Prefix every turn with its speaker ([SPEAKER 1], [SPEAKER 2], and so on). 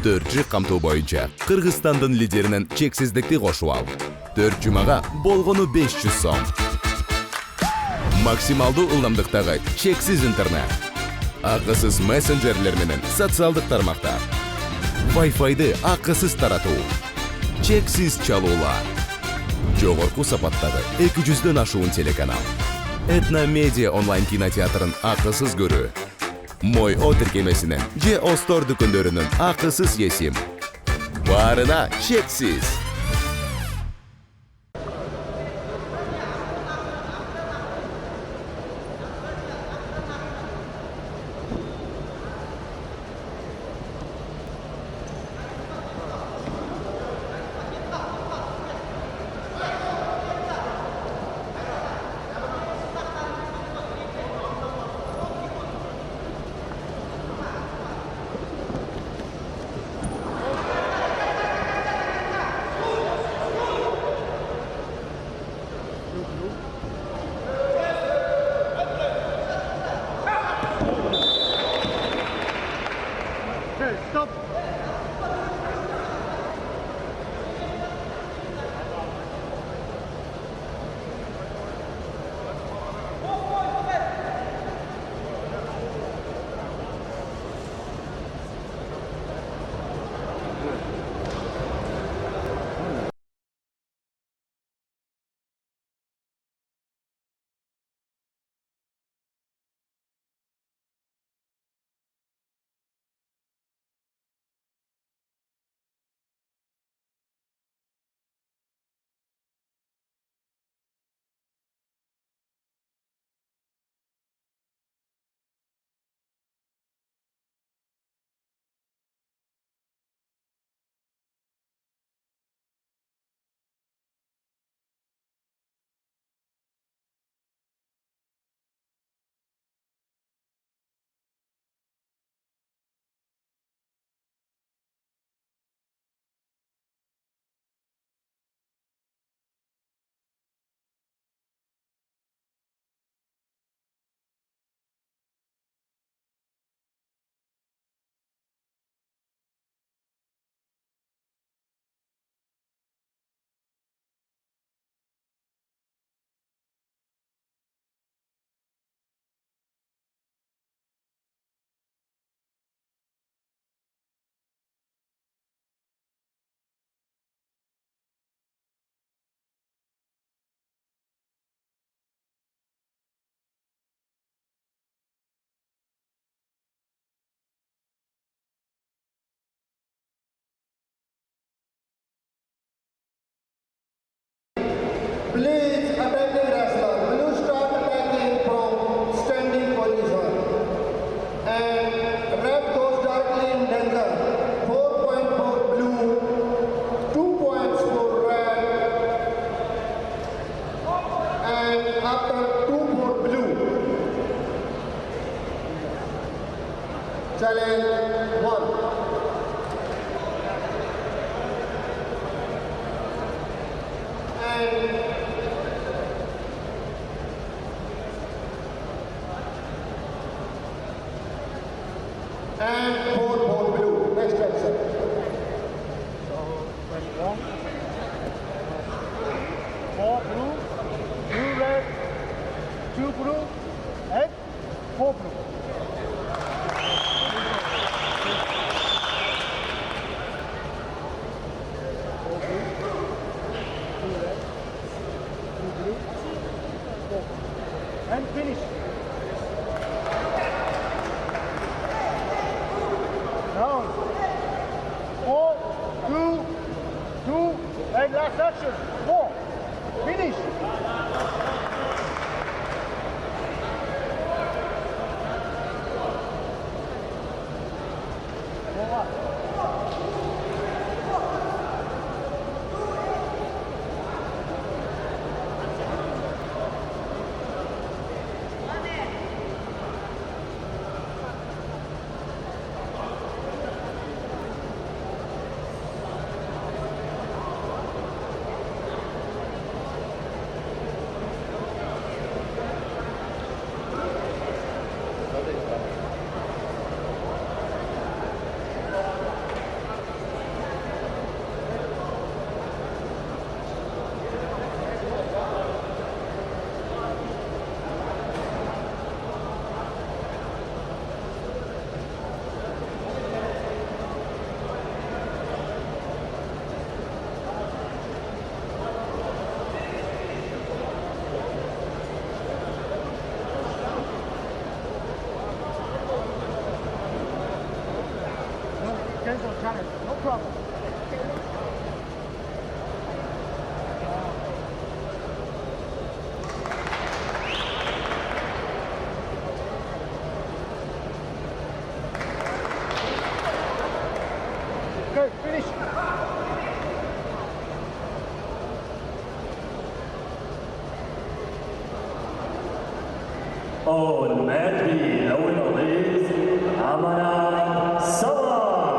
[SPEAKER 1] 4G камтуу боюнча Кыргызстандын лидеринин чексиздикти кошуп ал. 4 жумага болгону 500 сом. Максималдуу ылдамдыктагы чексиз интернет. Акысыз мессенджерлер менен социалдык тармактар. Wi-Fi'ды акысыз таратуу. Чексиз чалуулар. Жогорку сапаттагы 200дөн ашуун телеканал. Этно Медиа онлайн кинотеатрын акысыз көрүү. Мой О тиркемесинен же Остор дүкөндөрүнүн акысыз есим. Баарына чексиз.
[SPEAKER 2] Stop. Please, attacking wrestler, will you start attacking from standing position and red goes directly in danger. 4 points for blue, 2 points for red, and after 2 for blue. Challenge 1. And 4 for blue. Next action.
[SPEAKER 3] So, 4 blue, 2 red, 2 blue, and 4 blue. And finish. Now, 4, 2, 2, and last action. 4. Finish. For what? problem. Okay, finish.
[SPEAKER 4] والمات بي أول عضيز عمل صبر